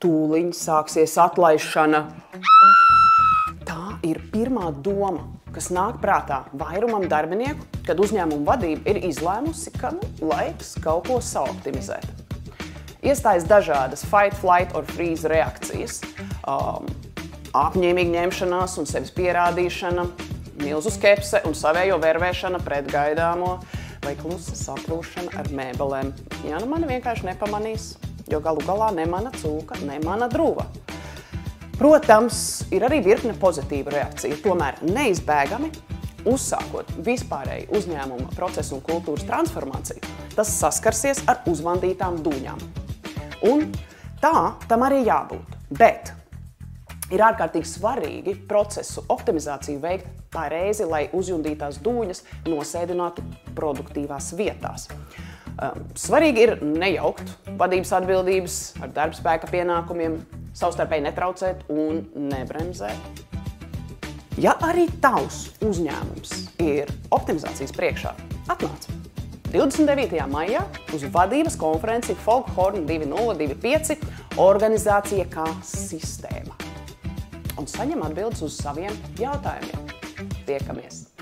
tūliņ sāksies atlaišana. Tā ir pirmā doma, kas nāk prātā vairumam darbinieku, kad uzņēmuma vadība ir izlēmusi, ka laiks kaut ko saoptimizēt. Iestājas dažādas fight, flight or freeze reakcijas, apņēmīga ņemšanās un sevis pierādīšana, milzu skepse un savējo vervēšana pret gaidāmo vai klusa saplūšana ar mēbelēm. Ja nu mani vienkārši nepamanīs, jo galu galā ne mana cūka, ne mana druva. Protams, ir arī virkne pozitīva reakcija, tomēr neizbēgami, uzsākot vispārēju uzņēmuma procesu un kultūras transformāciju, tas saskarsies ar uzvandītām dūņām. Un tā tam arī jābūt, bet ir ārkārtīgi svarīgi procesu optimizāciju veikt pareizi, lai uzjundītās dūņas nosēdinātu produktīvās vietās. Svarīgi ir nejaukt vadības atbildības ar darbspēka pienākumiem, savstarpēji netraucēt un nebremzēt. Ja arī tavs uzņēmums ir optimizācijas priekšā, atnāc 29. maijā uz vadības konferenci Foghorn 2025 organizācija kā sistēma un saņem atbildes uz saviem jautājumiem. Tiekamies!